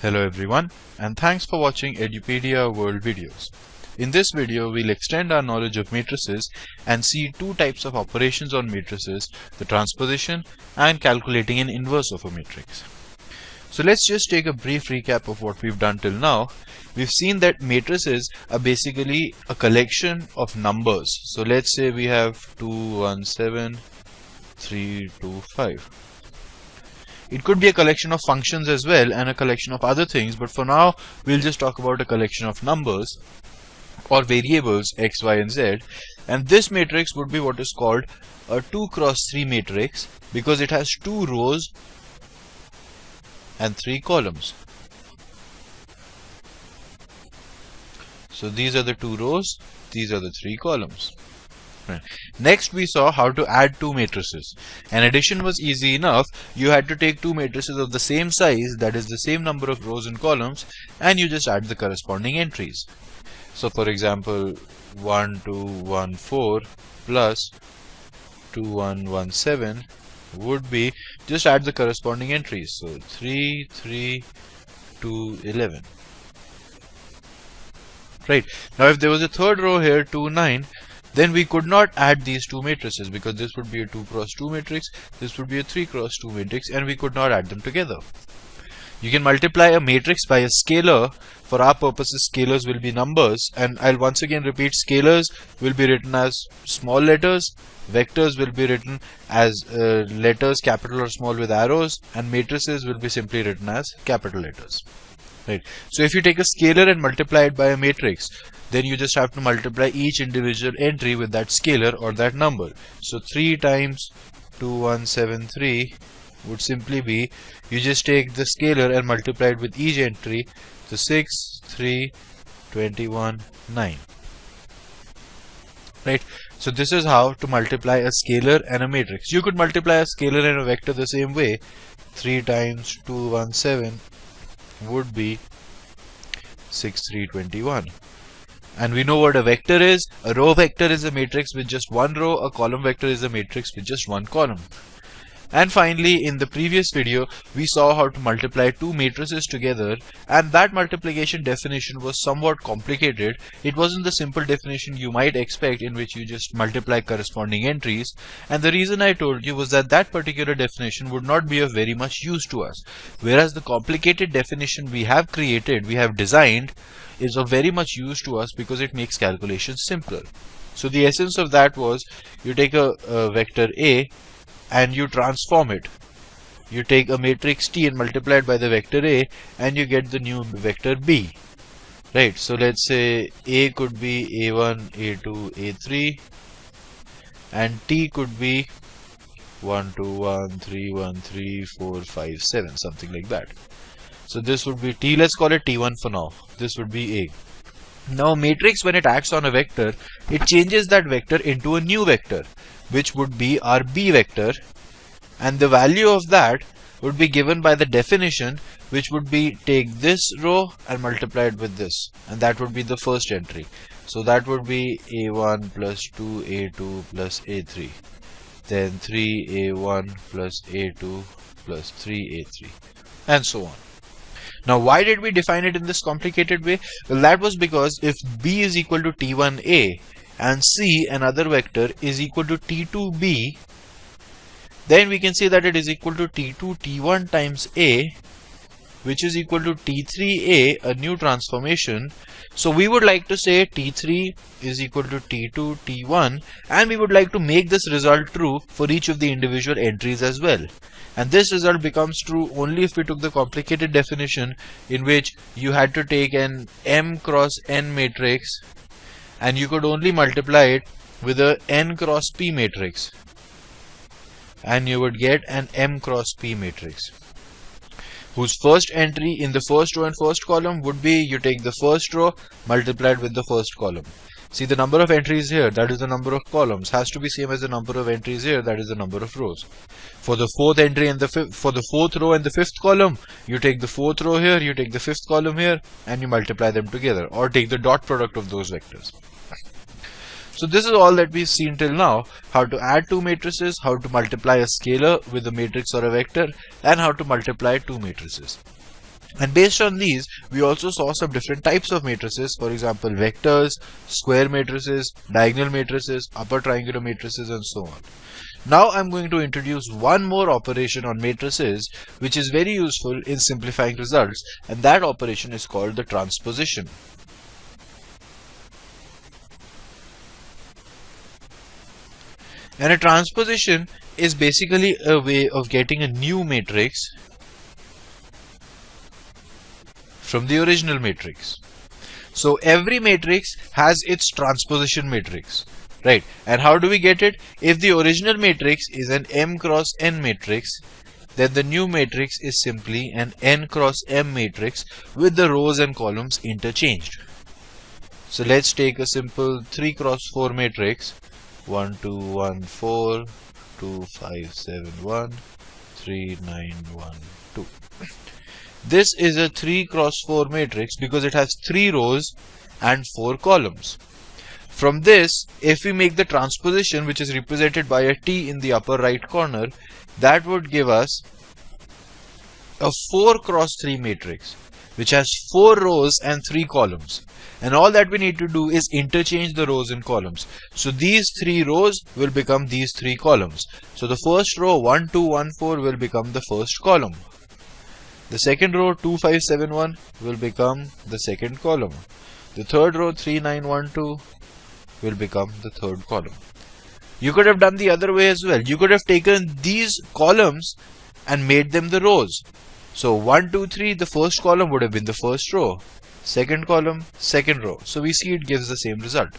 Hello everyone, and thanks for watching Edupedia World videos. In this video, we'll extend our knowledge of matrices and see two types of operations on matrices, the transposition and calculating an inverse of a matrix. So let's just take a brief recap of what we've done till now. We've seen that matrices are basically a collection of numbers. So let's say we have 2, 1, 7, 3, 2, 5. It could be a collection of functions as well and a collection of other things, but for now we'll just talk about a collection of numbers or variables x, y and z, and this matrix would be what is called a 2 cross 3 matrix because it has 2 rows and 3 columns. So these are the 2 rows, these are the 3 columns. Next we saw how to add two matrices, and addition was easy enough. You had to take two matrices of the same size, that is the same number of rows and columns, and you just add the corresponding entries. So for example 1 2 1 4 plus 2 1 1 7 would be, just add the corresponding entries. So 3 3 2 11. Right, now if there was a third row here 2 9, then we could not add these two matrices because this would be a 2 cross 2 matrix, this would be a 3 cross 2 matrix, and we could not add them together. You can multiply a matrix by a scalar. For our purposes, scalars will be numbers, and I'll once again repeat, scalars will be written as small letters, vectors will be written as letters capital or small with arrows, and matrices will be simply written as capital letters. Right. So if you take a scalar and multiply it by a matrix, then you just have to multiply each individual entry with that scalar or that number. So 3 times 2173 would simply be, you just take the scalar and multiply it with each entry, so 6, 3, 21, 9. Right. So this is how to multiply a scalar and a matrix. You could multiply a scalar and a vector the same way. 3 times 217 would be 6321. And we know what a vector is. A row vector is a matrix with just one row, a column vector is a matrix with just one column. And finally, in the previous video, we saw how to multiply two matrices together, and that multiplication definition was somewhat complicated. It wasn't the simple definition you might expect in which you just multiply corresponding entries, and the reason I told you was that that particular definition would not be of very much use to us, whereas the complicated definition we have created, we have designed, is of very much use to us because it makes calculations simpler. So the essence of that was, you take a vector A and you transform it. You take a matrix T and multiply it by the vector A, and you get the new vector B. Right, so let's say A could be A1, A2, A3, and T could be 1 2 1 3 1 3 4 5 7, something like that. So this would be T, let's call it T1 for now. This would be A. Now matrix, when it acts on a vector, it changes that vector into a new vector, which would be our B vector, and the value of that would be given by the definition, which would be, take this row and multiply it with this, and that would be the first entry. So that would be A1 plus 2A2 plus A3, then 3A1 plus A2 plus 3A3, and so on. Now why did we define it in this complicated way? Well, that was because if B is equal to T1A and C, another vector, is equal to T2B, then we can say that it is equal to T2 T1 times A, which is equal to T3A, a new transformation. So we would like to say T3 is equal to T2 T1, and we would like to make this result true for each of the individual entries as well. And this result becomes true only if we took the complicated definition in which you had to take an M cross N matrix and you could only multiply it with a N cross P matrix, and you would get an M cross P matrix, whose first entry in the first row and first column would be, you take the first row multiplied with the first column. See, the number of entries here, that is the number of columns, has to be same as the number of entries here, that is the number of rows. For the fourth entry and for the fourth row and the fifth column, you take the fourth row here, you take the fifth column here, and you multiply them together, or take the dot product of those vectors. So this is all that we've seen till now: how to add two matrices, how to multiply a scalar with a matrix or a vector, and how to multiply two matrices. And based on these, we also saw some different types of matrices, for example, vectors, square matrices, diagonal matrices, upper triangular matrices, and so on. Now I'm going to introduce one more operation on matrices, which is very useful in simplifying results, and that operation is called the transposition. And a transposition is basically a way of getting a new matrix from the original matrix. So every matrix has its transposition matrix, right? And how do we get it? If the original matrix is an m cross n matrix, then the new matrix is simply an n cross m matrix with the rows and columns interchanged. So let's take a simple 3 cross 4 matrix: 1 2 1 4 2 5 7 1 3 9 1 2. This is a 3 cross 4 matrix because it has 3 rows and 4 columns. From this, if we make the transposition, which is represented by a T in the upper right corner, that would give us a 4 cross 3 matrix, which has 4 rows and 3 columns. And all that we need to do is interchange the rows and columns. So these 3 rows will become these 3 columns. So the first row 1 2 1 4 will become the first column. The second row 2 5 7 1 will become the second column. The third row 3 9 1 2 will become the third column. You could have done the other way as well. You could have taken these columns and made them the rows. So 1 2 3, the first column would have been the first row. Second column, second row. So we see it gives the same result.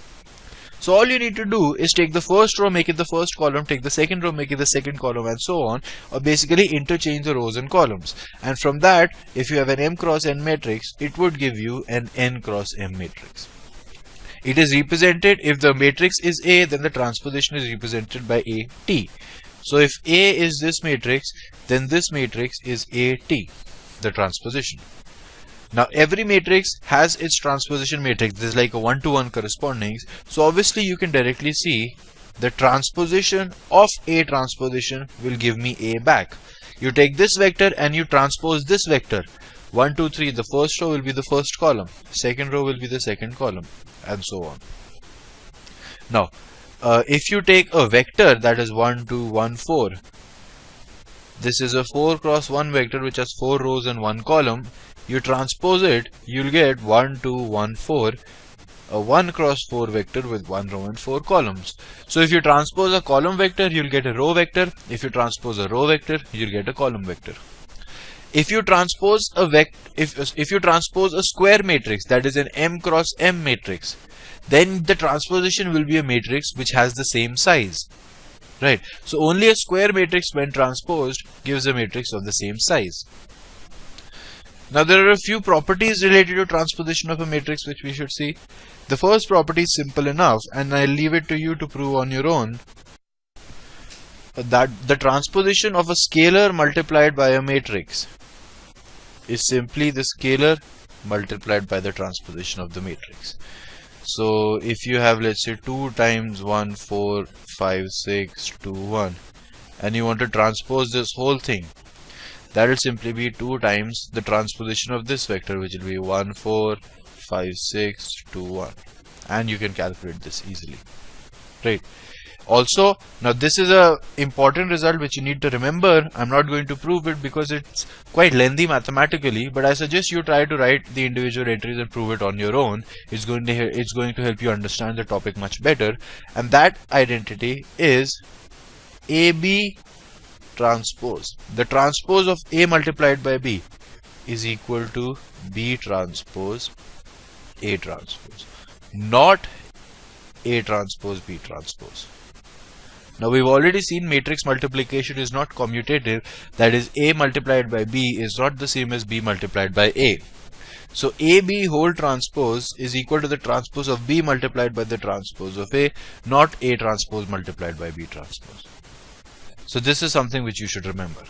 So all you need to do is take the first row, make it the first column, take the second row, make it the second column, and so on, or basically interchange the rows and columns. And from that, if you have an m cross n matrix, it would give you an n cross m matrix. It is represented, if the matrix is A, then the transposition is represented by AT. So if A is this matrix, then this matrix is AT, the transposition. Now every matrix has its transposition matrix. This is like a 1-to-1 corresponding. So obviously you can directly see the transposition of A transposition will give me A back. You take this vector and you transpose this vector. 1 2 3, the first row will be the first column, second row will be the second column, and so on. Now if you take a vector that is 1 2 1 4, this is a 4 cross 1 vector which has 4 rows and 1 column. You transpose it, you'll get 1 2 1 4, a 1 cross 4 vector with 1 row and 4 columns. So if you transpose a column vector, you'll get a row vector. If you transpose a row vector, you'll get a column vector. If you transpose a if you transpose a square matrix, that is an m cross m matrix, then the transposition will be a matrix which has the same size, right? So only a square matrix when transposed gives a matrix of the same size. Now there are a few properties related to transposition of a matrix which we should see. The first property is simple enough, and I'll leave it to you to prove on your own, that the transposition of a scalar multiplied by a matrix is simply the scalar multiplied by the transposition of the matrix. So if you have, let's say, 2 times 1 4 5 6 2 1, and you want to transpose this whole thing, that will simply be 2 times the transposition of this vector, which will be 1 4 5 6 2 1, and you can calculate this easily, right? Also, now this is a important result which you need to remember. I'm not going to prove it because it's quite lengthy mathematically, but I suggest you try to write the individual entries and prove it on your own. It's going to help you understand the topic much better. And that identity is AB transpose. The transpose of A multiplied by B is equal to B transpose A transpose, not A transpose B transpose. Now we've already seen matrix multiplication is not commutative, that is A multiplied by B is not the same as B multiplied by A. So AB whole transpose is equal to the transpose of B multiplied by the transpose of A, not A transpose multiplied by B transpose. So this is something which you should remember.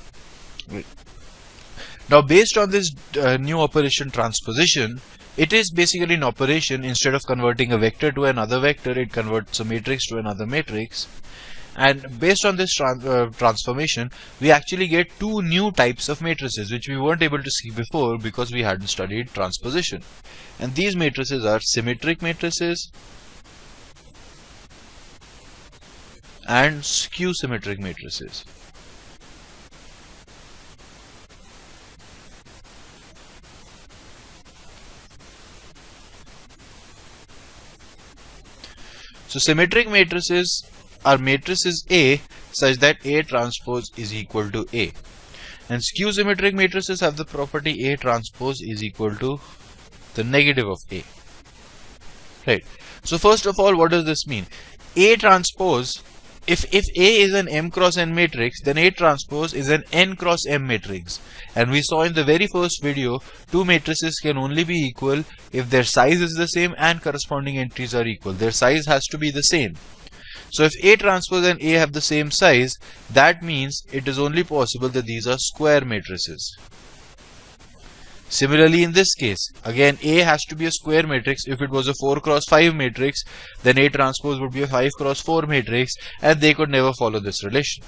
Now based on this new operation transposition, it is basically an operation. Instead of converting a vector to another vector, it converts a matrix to another matrix. And based on this transformation, we actually get two new types of matrices which we weren't able to see before because we hadn't studied transposition. And these matrices are symmetric matrices and skew symmetric matrices. So symmetric matrices are matrices A such that A transpose is equal to A. And skew symmetric matrices have the property A transpose is equal to the negative of A. Right. So first of all, what does this mean? A transpose, if A is an M cross N matrix, then A transpose is an N cross M matrix. And we saw in the very first video, two matrices can only be equal if their size is the same and corresponding entries are equal. Their size has to be the same. So if A transpose and A have the same size, that means it is only possible that these are square matrices. Similarly, in this case, again A has to be a square matrix. If it was a 4 cross 5 matrix, then A transpose would be a 5 cross 4 matrix, and they could never follow this relation.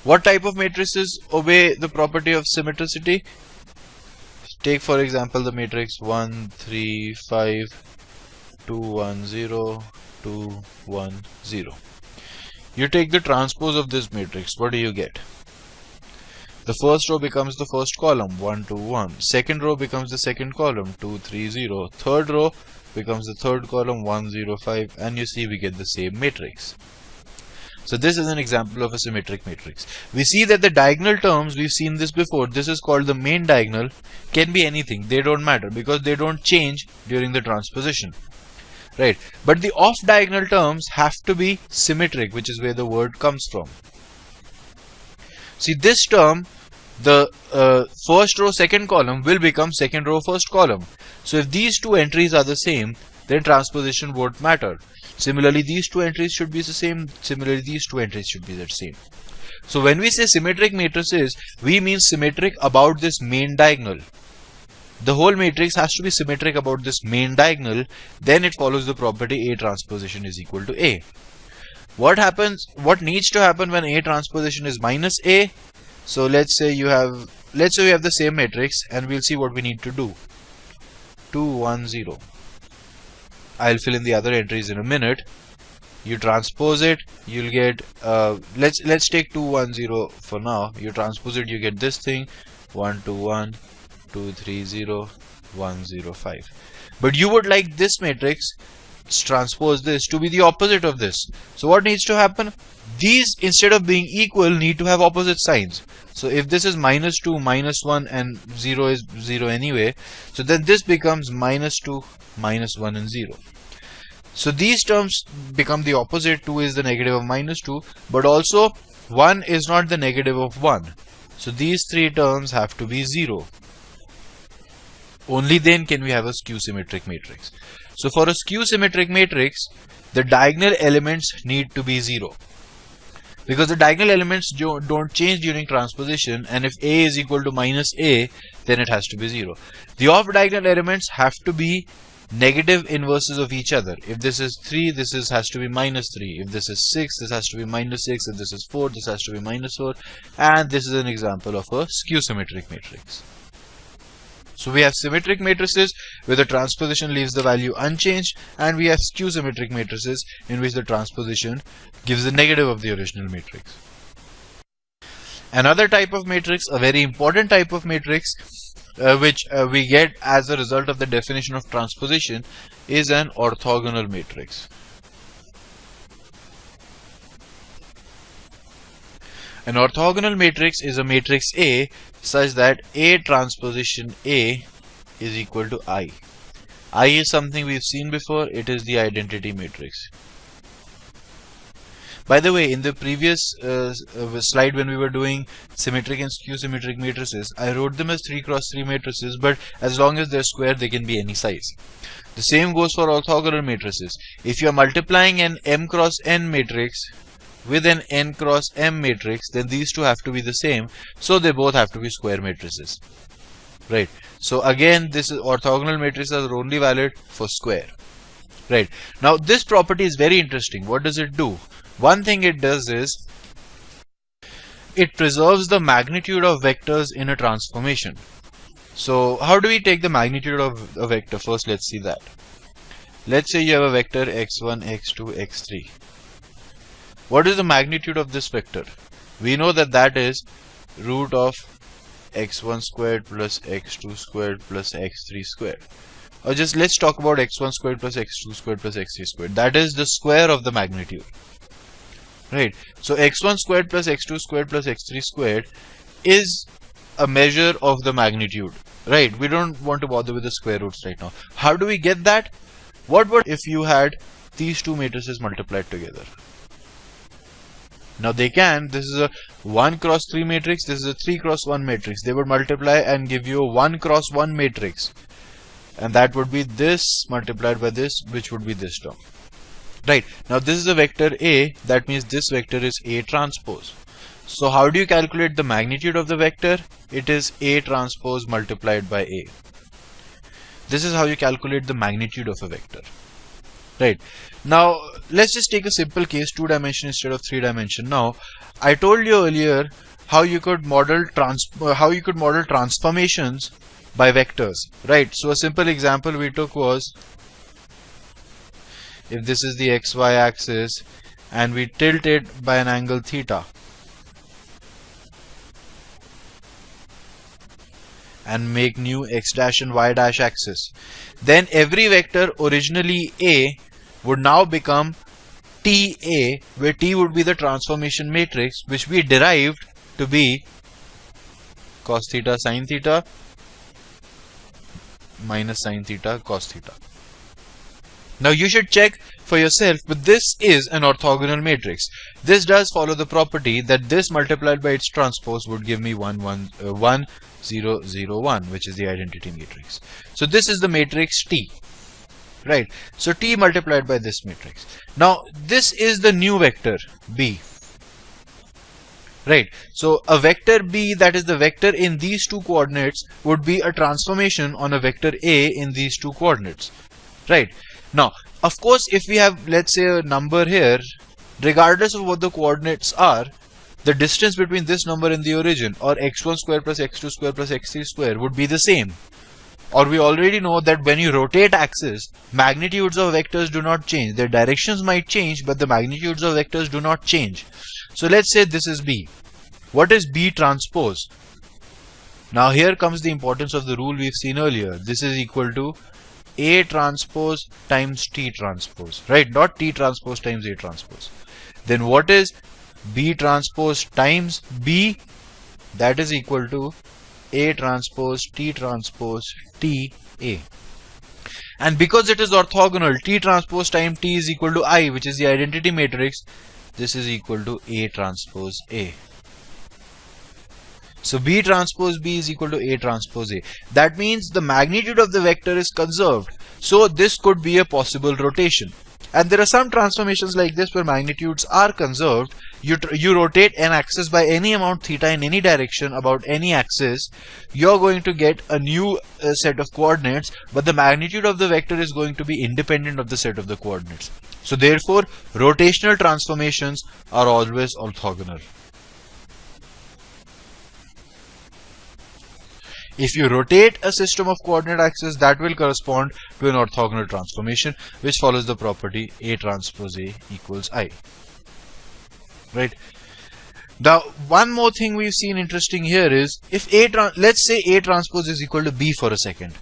What type of matrices obey the property of symmetricity? Take for example the matrix 1, 3, 5, 2, 1, 0, 2, 1, 0. You take the transpose of this matrix, what do you get? The first row becomes the first column, 1, 2, 1. Second row becomes the second column, 2, 3, 0. Third row becomes the third column, 1, 0, 5. And you see we get the same matrix. So this is an example of a symmetric matrix. We see that the diagonal terms, we've seen this before, this is called the main diagonal, can be anything. They don't matter because they don't change during the transposition. Right. But the off diagonal terms have to be symmetric, which is where the word comes from. See, this term, the first row second column will become second row first column. So if these two entries are the same, then transposition won't matter. Similarly, these two entries should be the same. Similarly, these two entries should be the same. So when we say symmetric matrices, we mean symmetric about this main diagonal. The whole matrix has to be symmetric about this main diagonal. Then it follows the property A transposition is equal to A. What happens? What needs to happen when A transposition is minus A? So let's say we have the same matrix, and we'll see what we need to do. 2, 1, 0. I'll fill in the other entries in a minute. You transpose it, you'll get let's take 2, 1, 0 for now. You transpose it, you get this thing, 1, 2, 1, 2, 3, 0, 1, 0, 5. But you would like this matrix, transpose this, to be the opposite of this. So what needs to happen? These, instead of being equal, need to have opposite signs. So if this is minus 2, minus 1, and 0 is 0 anyway, so then this becomes minus 2, minus 1, and 0. So these terms become the opposite. 2 is the negative of minus 2, but also 1 is not the negative of 1. So these three terms have to be 0. Only then can we have a skew symmetric matrix. So for a skew symmetric matrix, the diagonal elements need to be 0. Because the diagonal elements don't change during transposition, and if A is equal to minus A, then it has to be 0. The off diagonal elements have to be negative inverses of each other. If this is 3, this has to be minus 3. If this is 6, this has to be minus 6. If this is 4, this has to be minus 4. And this is an example of a skew symmetric matrix. So we have symmetric matrices where the transposition leaves the value unchanged, and we have skew symmetric matrices in which the transposition gives the negative of the original matrix. Another type of matrix, a very important type of matrix, which we get as a result of the definition of transposition, is an orthogonal matrix. An orthogonal matrix is a matrix A such that A transposition A is equal to I. I is something we've seen before. It is the identity matrix. By the way, in the previous slide when we were doing symmetric and skew symmetric matrices, I wrote them as 3 cross 3 matrices, but as long as they're square, they can be any size. The same goes for orthogonal matrices. If you are multiplying an M cross N matrix with an N cross M matrix, then these two have to be the same, so they both have to be square matrices. Right. So again, this is orthogonal matrices are only valid for square. Right. Now this property is very interesting. What does it do? One thing it does is it preserves the magnitude of vectors in a transformation. So how do we take the magnitude of a vector? First, let's see that. Let's say you have a vector x1, x2, x3. What is the magnitude of this vector? We know that that is root of x1 squared plus x2 squared plus x3 squared. Or just let's talk about x1 squared plus x2 squared plus x3 squared. That is the square of the magnitude. Right. So x1 squared plus x2 squared plus x3 squared is a measure of the magnitude. Right. We don't want to bother with the square roots right now. How do we get that? What would if you had these two matrices multiplied together? Now they can. This is a 1 cross 3 matrix. This is a 3 cross 1 matrix. They would multiply and give you a 1 cross 1 matrix. And that would be this multiplied by this, which would be this term. Right. Now this is a vector A. That means this vector is A transpose. So how do you calculate the magnitude of the vector? It is A transpose multiplied by A. This is how you calculate the magnitude of a vector. Right. Now let's just take a simple case, 2 dimension instead of 3 dimension. Now I told you earlier how you could model transformations by vectors. Right. So a simple example we took was, if this is the xy axis and we tilt it by an angle theta and make new x dash and y dash axis, then every vector originally A would now become TA, where T would be the transformation matrix which we derived to be cos theta sin theta minus sin theta cos theta. Now you should check for yourself, but this is an orthogonal matrix. This does follow the property that this multiplied by its transpose would give me 1, 0, 0, 1, which is the identity matrix. So this is the matrix T. Right. So T multiplied by this matrix. Now this is the new vector B. Right. So a vector B, that is the vector in these two coordinates, would be a transformation on a vector A in these two coordinates. Right. Now, of course, if we have, let's say, a number here, regardless of what the coordinates are, the distance between this number and the origin, or x1 square plus x2 square plus x3 square, would be the same. Or we already know that when you rotate axes, magnitudes of vectors do not change. Their directions might change, but the magnitudes of vectors do not change. So let's say this is B. What is B transpose? Now here comes the importance of the rule we've seen earlier. This is equal to A transpose times T transpose, right? Not T transpose times A transpose. Then what is B transpose times B? That is equal to A transpose T transpose T A. And because it is orthogonal, T transpose times T is equal to I, which is the identity matrix. This is equal to A transpose A. So B transpose B is equal to A transpose A. That means the magnitude of the vector is conserved. So this could be a possible rotation. And there are some transformations like this where magnitudes are conserved. You rotate an axis by any amount theta in any direction about any axis, you're going to get a new set of coordinates, but the magnitude of the vector is going to be independent of the set of the coordinates. So therefore, rotational transformations are always orthogonal. If you rotate a system of coordinate axes, that will correspond to an orthogonal transformation, which follows the property A transpose A equals I. Right. Now, one more thing we've seen interesting here is, if let's say A transpose is equal to B for a second,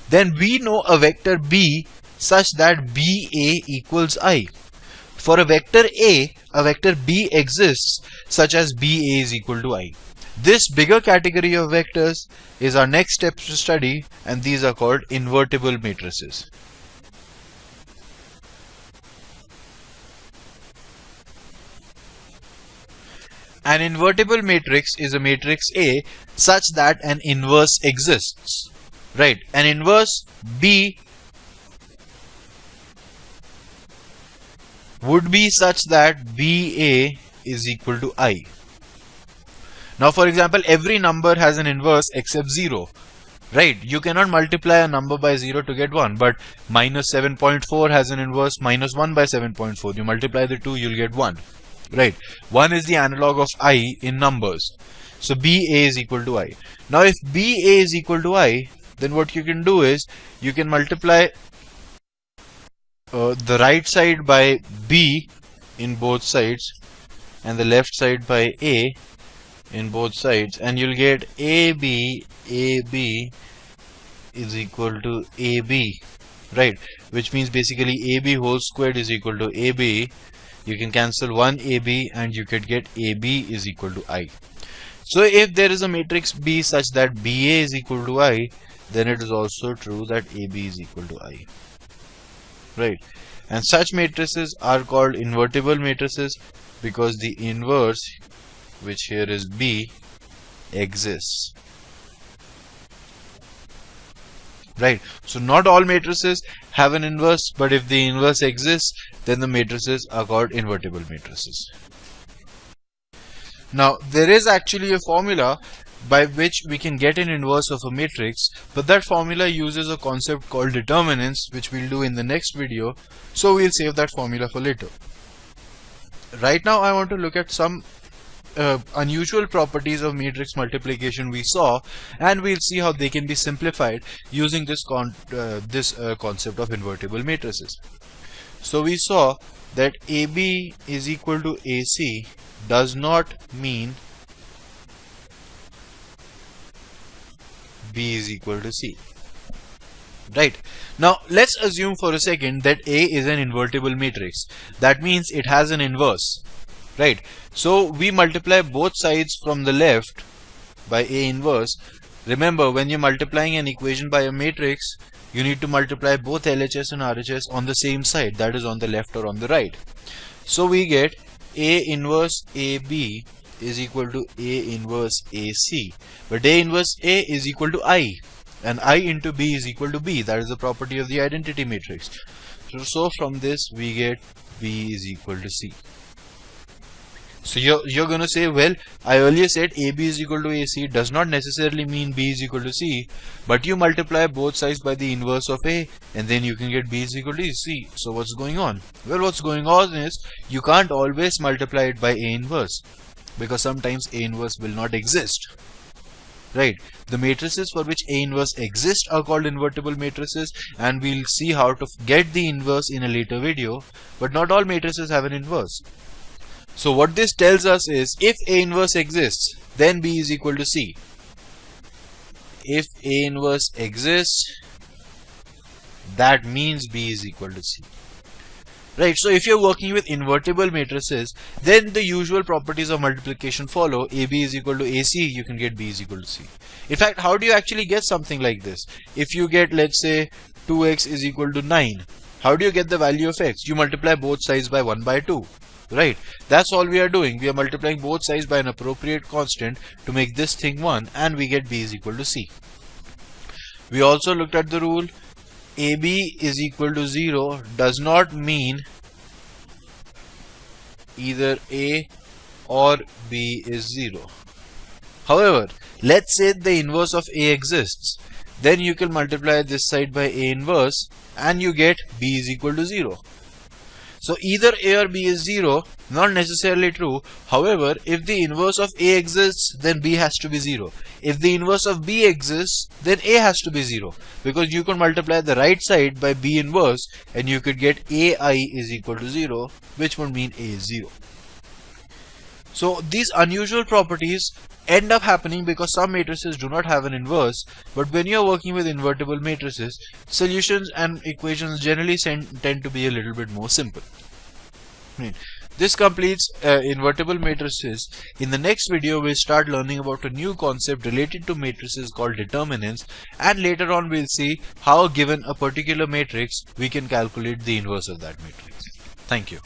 then we know a vector B such that BA equals I. For a vector B exists such as BA is equal to I. This bigger category of vectors is our next step to study, and these are called invertible matrices. An invertible matrix is a matrix A such that an inverse exists. Right? An inverse B would be such that BA is equal to I. Now, for example, every number has an inverse except 0. Right, you cannot multiply a number by 0 to get 1, but minus 7.4 has an inverse minus 1 by 7.4. You multiply the two, you'll get 1. Right, 1 is the analog of I in numbers. So BA is equal to I. Now if BA is equal to I, then what you can do is you can multiply the right side by B in both sides and the left side by A in both sides, and you'll get AB is equal to AB, right? Which means basically AB whole squared is equal to AB. You can cancel one AB and you could get AB is equal to I. So if there is a matrix B such that BA is equal to I, then it is also true that AB is equal to I, right? And such matrices are called invertible matrices because the inverse, which here is B, exists. Right, so not all matrices have an inverse, but if the inverse exists, then the matrices are called invertible matrices. Now, there is actually a formula by which we can get an inverse of a matrix, but that formula uses a concept called determinants, which we'll do in the next video, so we'll save that formula for later. Right now, I want to look at some unusual properties of matrix multiplication we saw, and we'll see how they can be simplified using this concept of invertible matrices. So we saw that AB is equal to AC does not mean B is equal to C. Right, now let's assume for a second that A is an invertible matrix. That means it has an inverse. Right, so we multiply both sides from the left by A inverse. Remember, when you're multiplying an equation by a matrix, you need to multiply both LHS and RHS on the same side, that is on the left or on the right. So we get A inverse AB is equal to A inverse AC, but A inverse A is equal to I, and I into B is equal to B. That is the property of the identity matrix. So from this we get B is equal to C. So you're going to say, well, I earlier said AB is equal to AC does not necessarily mean B is equal to C, but you multiply both sides by the inverse of A and then you can get B is equal to C. So what's going on? Well, what's going on is you can't always multiply it by A inverse because sometimes A inverse will not exist. Right, the matrices for which A inverse exists are called invertible matrices, and we'll see how to get the inverse in a later video, but not all matrices have an inverse. So what this tells us is, if A inverse exists, then B is equal to C. If A inverse exists, that means B is equal to C. Right, so if you're working with invertible matrices, then the usual properties of multiplication follow. AB is equal to AC, you can get B is equal to C. In fact, how do you actually get something like this? If you get, let's say, 2x is equal to 9, how do you get the value of x? You multiply both sides by 1 by 2. Right, that's all we are doing. We are multiplying both sides by an appropriate constant to make this thing 1, and we get B is equal to C. We also looked at the rule AB is equal to 0 does not mean either A or B is 0. However, let's say the inverse of A exists. Then you can multiply this side by A inverse and you get B is equal to 0. So either A or B is 0, not necessarily true. However, if the inverse of A exists, then B has to be 0. If the inverse of B exists, then A has to be 0. Because you can multiply the right side by B inverse and you could get AI is equal to 0, which would mean A is 0. So these unusual properties end up happening because some matrices do not have an inverse, but when you are working with invertible matrices, solutions and equations generally tend to be a little bit more simple. This completes invertible matrices. In the next video, we'll start learning about a new concept related to matrices called determinants, and later on we'll see how, given a particular matrix, we can calculate the inverse of that matrix. Thank you.